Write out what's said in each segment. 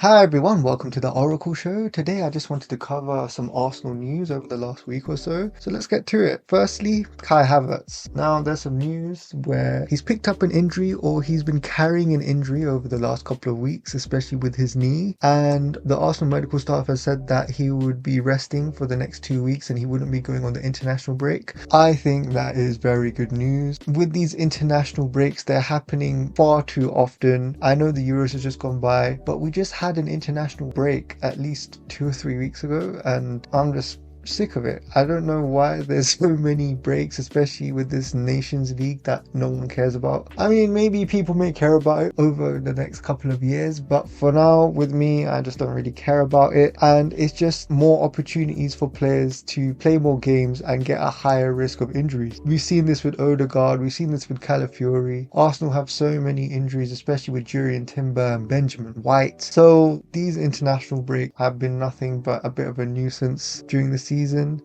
Hi everyone, welcome to the Oracle Show. Today I just wanted to cover some Arsenal news over the last week or so. So let's get to it. Firstly, Kai Havertz. Now there's some news where he's picked up an injury or he's been carrying an injury over the last couple of weeks, especially with his knee. And the Arsenal medical staff has said that he would be resting for the next 2 weeks and he wouldn't be going on the international break. I think that is very good news. With these international breaks, they're happening far too often. I know the Euros has just gone by, but we just had an international break at least 2 or 3 weeks ago and I'm just sick of it. I don't know why there's so many breaks, especially with this Nations League that no one cares about. I mean, maybe people may care about it over the next couple of years, but for now, with me, I just don't really care about it. And it's just more opportunities for players to play more games and get a higher risk of injuries. We've seen this with Odegaard, we've seen this with Calafiori. Arsenal have so many injuries, especially with Jurriën Timber and Benjamin White. So these international breaks have been nothing but a bit of a nuisance during the season.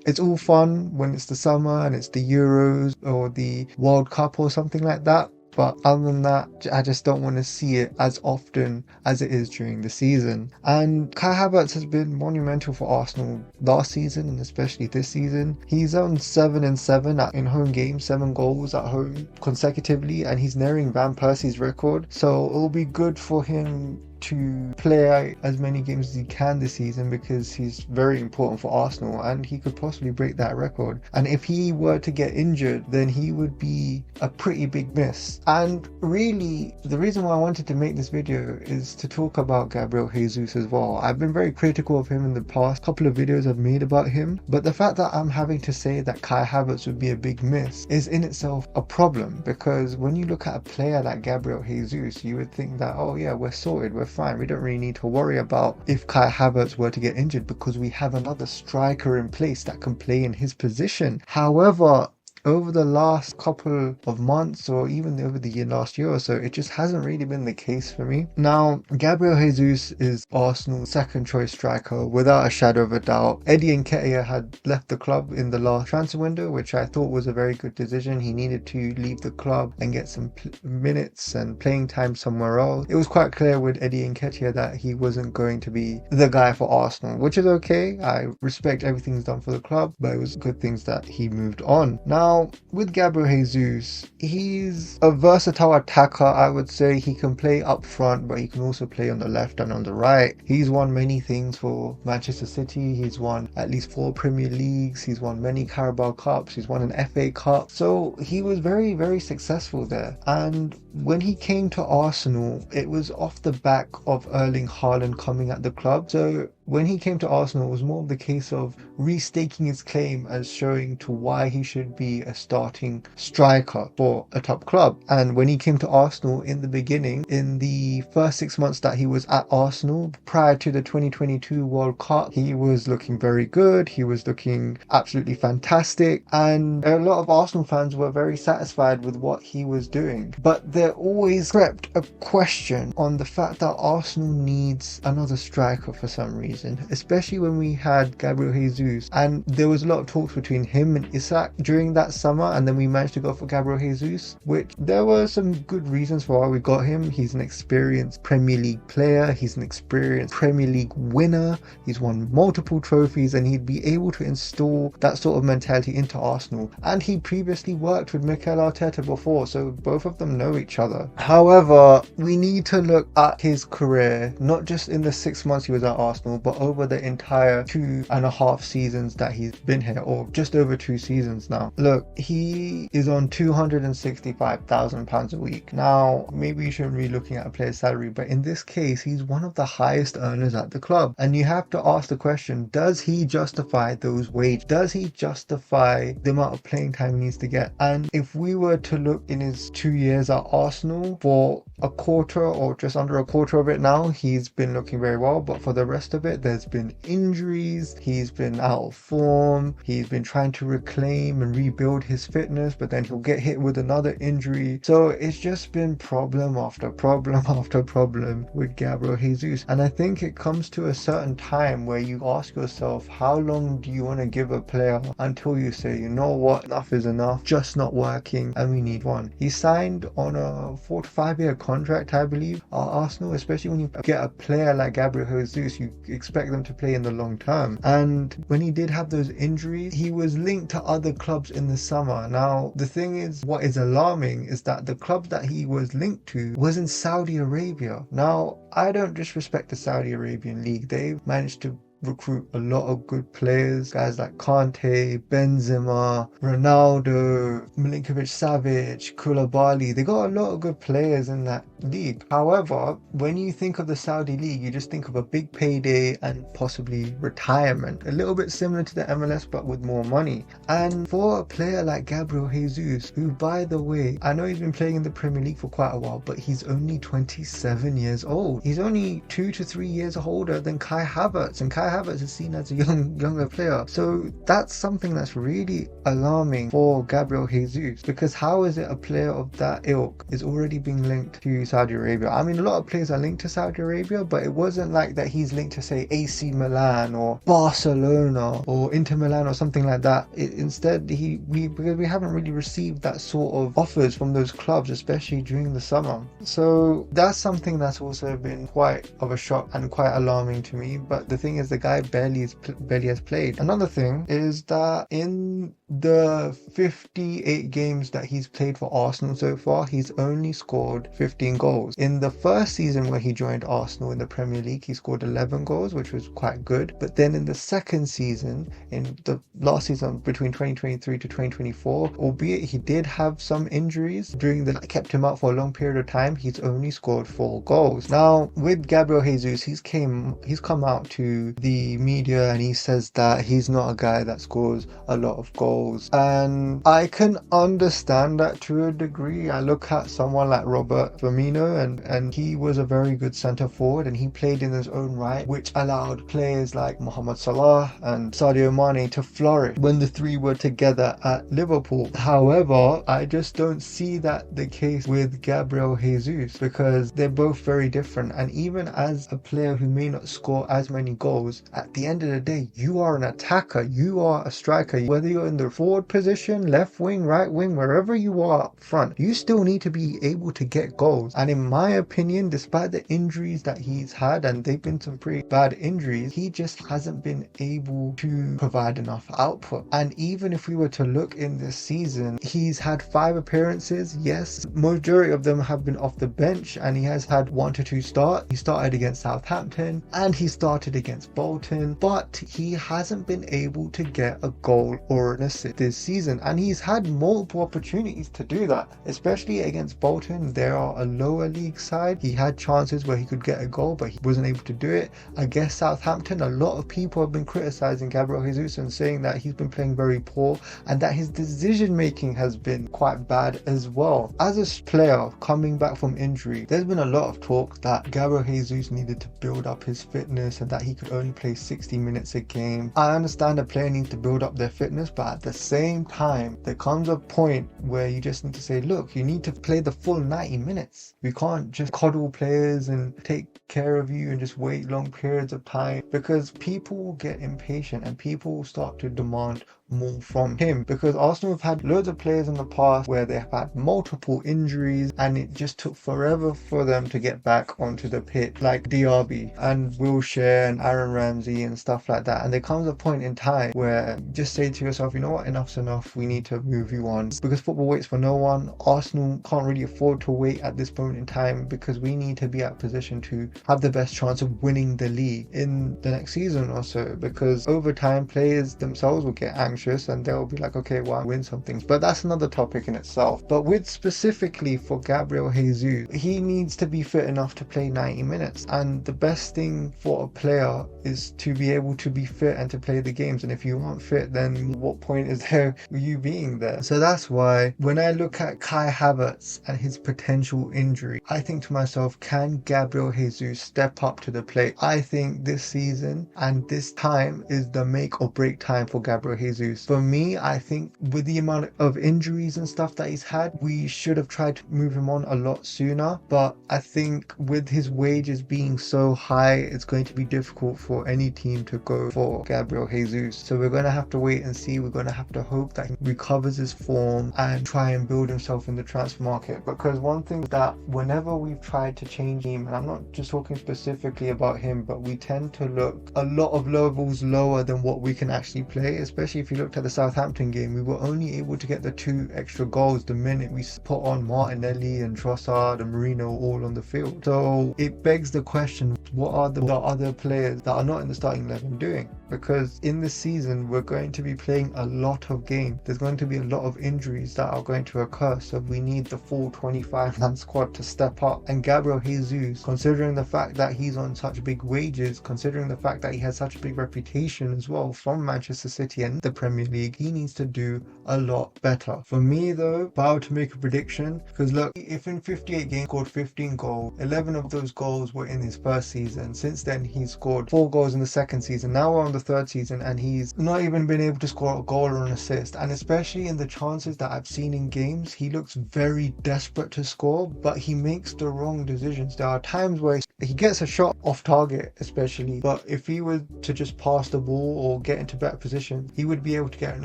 It's all fun when it's the summer and it's the Euros or the World Cup or something like that. But other than that, I just don't want to see it as often as it is during the season. And Kai Havertz has been monumental for Arsenal last season and especially this season. He's on 7-7 in home games, 7 goals at home consecutively, and he's nearing Van Persie's record. So it'll be good for him to play as many games as he can this season because he's very important for Arsenal and he could possibly break that record. And if he were to get injured, then he would be a pretty big miss. And really, the reason why I wanted to make this video is to talk about Gabriel Jesus as well. I've been very critical of him in the past couple of videos I've made about him, but the fact that I'm having to say that Kai Havertz would be a big miss is in itself a problem, because when you look at a player like Gabriel Jesus, you would think that, oh yeah, we're sorted, we're fine, we don't really need to worry about if Kai Havertz were to get injured because we have another striker in place that can play in his position. However, over the last couple of months or even over the last year or so, it just hasn't really been the case for me. Now, Gabriel Jesus is Arsenal's second choice striker without a shadow of a doubt. Eddie Nketiah had left the club in the last transfer window, which I thought was a very good decision. He needed to leave the club and get some minutes and playing time somewhere else. It was quite clear with Eddie Nketiah that he wasn't going to be the guy for Arsenal, which is okay. I respect everything he's done for the club, but it was good things that he moved on. Now, with Gabriel Jesus, he's a versatile attacker. I would say he can play up front, but he can also play on the left and on the right. He's won many things for Manchester City. He's won at least 4 Premier Leagues. He's won many Carabao Cups. He's won an FA Cup. So he was very, very successful there. And when he came to Arsenal, it was off the back of Erling Haaland coming at the club. So when he came to Arsenal, it was more of the case of restaking his claim as showing to why he should be a starting striker for a top club. And when he came to Arsenal in the beginning, in the first 6 months that he was at Arsenal, prior to the 2022 World Cup, he was looking very good. He was looking absolutely fantastic. And a lot of Arsenal fans were very satisfied with what he was doing. But there always crept a question on the fact that Arsenal needs another striker for some reason, especially when we had Gabriel Jesus, and there was a lot of talks between him and Isak during that summer, and then we managed to go for Gabriel Jesus, which there were some good reasons for why we got him. He's an experienced Premier League player, he's an experienced Premier League winner, he's won multiple trophies, and he'd be able to install that sort of mentality into Arsenal. And he previously worked with Mikel Arteta before, so both of them know each other. However, we need to look at his career, not just in the 6 months he was at Arsenal, but over the entire 2.5 seasons that he's been here, or just over 2 seasons now. Look, he is on £265,000 a week. Now, maybe you shouldn't be looking at a player's salary, but in this case, he's one of the highest earners at the club. And you have to ask the question, does he justify those wages? Does he justify the amount of playing time he needs to get? And if we were to look in his 2 years at Arsenal, for a quarter or just under a quarter of it now, he's been looking very well, but for the rest of it, it. There's been injuries, he's been out of form, he's been trying to reclaim and rebuild his fitness, but then he'll get hit with another injury. So it's just been problem after problem after problem with Gabriel Jesus. And I think it comes to a certain time where you ask yourself, how long do you want to give a player until you say, you know what, enough is enough, just not working, and we need one. He signed on a 4 to 5 year contract, I believe, at Arsenal. Especially when you get a player like Gabriel Jesus, you expect them to play in the long term. And when he did have those injuries, he was linked to other clubs in the summer. Now, the thing is, what is alarming is that the club that he was linked to was in Saudi Arabia. Now, I don't disrespect the Saudi Arabian league. They've managed to recruit a lot of good players, guys like Kante, Benzema, Ronaldo, Milinkovic-Savic, Koulibaly. They got a lot of good players in that league. However, when you think of the Saudi league, you just think of a big payday and possibly retirement. A little bit similar to the MLS, but with more money. And for a player like Gabriel Jesus, who, by the way, I know he's been playing in the Premier League for quite a while, but he's only 27 years old. He's only 2 to 3 years older than Kai Havertz, and Kai Havertz is seen as a younger player. So that's something that's really alarming for Gabriel Jesus, because how is it a player of that ilk is already being linked to Saudi Arabia? I mean, a lot of players are linked to Saudi Arabia, but it wasn't like that he's linked to, say, AC Milan or Barcelona or Inter Milan or something like that. Instead, because we haven't really received that sort of offers from those clubs, especially during the summer. So that's something that's also been quite of a shock and quite alarming to me. But the thing is, the guy barely has played. Another thing is that in the 58 games that he's played for Arsenal so far, he's only scored 15 goals. In the first season where he joined Arsenal in the Premier League, he scored 11 goals, which was quite good. But then in the second season, in the last season between 2023 to 2024, albeit he did have some injuries that kept him out for a long period of time, he's only scored 4 goals. Now, with Gabriel Jesus, he's come out to the media and he says that he's not a guy that scores a lot of goals, and I can understand that to a degree. I look at someone like Robert Firmino, and he was a very good centre forward, and he played in his own right, which allowed players like Mohamed Salah and Sadio Mane to flourish when the three were together at Liverpool. However, I just don't see that the case with Gabriel Jesus, because they're both very different. And even as a player who may not score as many goals, at the end of the day, you are an attacker, you are a striker. Whether you're in the forward position, left wing, right wing, wherever you are up front, you still need to be able to get goals. And in my opinion, despite the injuries that he's had, and they've been some pretty bad injuries, he just hasn't been able to provide enough output. And even if we were to look in this season, he's had 5 appearances. Yes, majority of them have been off the bench, and he has had 1 to 2 starts. He started against Southampton and he started against Bolton, but he hasn't been able to get a goal or an assist this season, and he's had multiple opportunities to do that, especially against Bolton. They are a lower league side. He had chances where he could get a goal, but he wasn't able to do it. Against Southampton, a lot of people have been criticizing Gabriel Jesus and saying that he's been playing very poor and that his decision making has been quite bad as well. As a player coming back from injury, there's been a lot of talk that Gabriel Jesus needed to build up his fitness and that he could only play 60 minutes a game. I understand a player needs to build up their fitness, but at the same time, there comes a point where you just need to say, look, you need to play the full 90 minutes. We can't just coddle players and take care of you and just wait long periods of time, because people will get impatient and people will start to demand more from him, because Arsenal have had loads of players in the past where they've had multiple injuries and it just took forever for them to get back onto the pitch, like Diaby and Wilshere and Aaron Ramsey and stuff like that. And there comes a point in time where you just say to yourself, you know what, enough's enough, we need to move you on, because football waits for no one. Arsenal can't really afford to wait at this moment in time, because we need to be at position to have the best chance of winning the league in the next season or so, because over time players themselves will get anxious and they'll be like, okay, well, I win some things. But that's another topic in itself. But with specifically for Gabriel Jesus, he needs to be fit enough to play 90 minutes. And the best thing for a player is to be able to be fit and to play the games. And if you aren't fit, then what point is there you being there? So that's why when I look at Kai Havertz and his potential injury, I think to myself, can Gabriel Jesus to step up to the plate. I think this season and this time is the make or break time for Gabriel Jesus. For me, I think with the amount of injuries and stuff that he's had, we should have tried to move him on a lot sooner. But I think with his wages being so high, it's going to be difficult for any team to go for Gabriel Jesus. So we're going to have to wait and see. We're going to have to hope that he recovers his form and try and build himself in the transfer market. Because one thing that whenever we've tried to change him, and I'm not just talking specifically about him, but we tend to look a lot of levels lower than what we can actually play. Especially if you looked at the Southampton game, we were only able to get the 2 extra goals the minute we put on Martinelli and Trossard and Marino all on the field. So it begs the question, what are the other players that are not in the starting 11 doing? Because in this season we're going to be playing a lot of games. There's going to be a lot of injuries that are going to occur, so we need the full 25-man squad to step up. And Gabriel Jesus, considering the fact that he's on such big wages, considering the fact that he has such a big reputation as well from Manchester City and the Premier League, he needs to do a lot better. For me though, if I were to make a prediction, because look, if in 58 games he scored 15 goals, 11 of those goals were in his first season. Since then he's scored 4 goals in the second season. Now we're on the third season and he's not even been able to score a goal or an assist. And especially in the chances that I've seen in games, he looks very desperate to score, but he makes the wrong decisions. There are times where he gets a shot off target especially, but if he were to just pass the ball or get into better position, he would be able to get an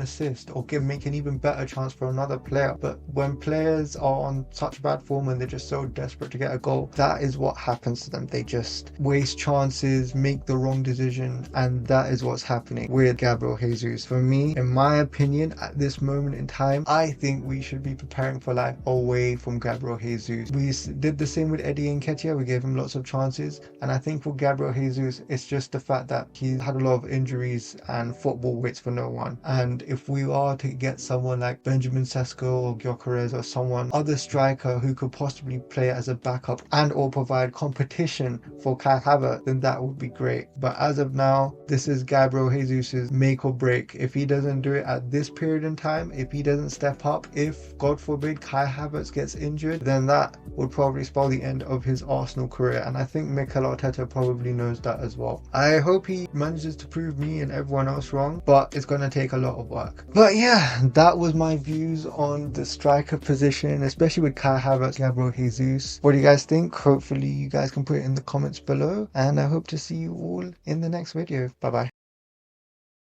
assist or make an even better chance for another player. But when players are on such bad form and they're just so desperate to get a goal, that is what happens to them. They just waste chances, make the wrong decision, and that is what's happening with Gabriel Jesus. For me, in my opinion, at this moment in time, I think we should be preparing for life away from Gabriel Jesus. We did the same with Eddie Nketiah. We gave him lots of chances, and I think for Gabriel Jesus, it's just the fact that he had a lot of injuries and football waits for no one. And if we are to get someone like Benjamin Sesko or Gyökeres or someone other striker who could possibly play as a backup and or provide competition for Kai Havertz, then that would be great. But as of now, this is Gabriel Jesus's make or break. If he doesn't do it at this period in time, if he doesn't step up, if God forbid Kai Havertz gets injured, then that would probably spell the end of his Arsenal career. And I think Mikel Arteta probably knows that as well. I hope he manages to prove me and everyone else wrong, but it's going to take a lot of work. But yeah, that was my views on the striker position, especially with Kai Havertz, Gabriel Jesus. What do you guys think? Hopefully you guys can put it in the comments below, and I hope to see you all in the next video. Bye bye.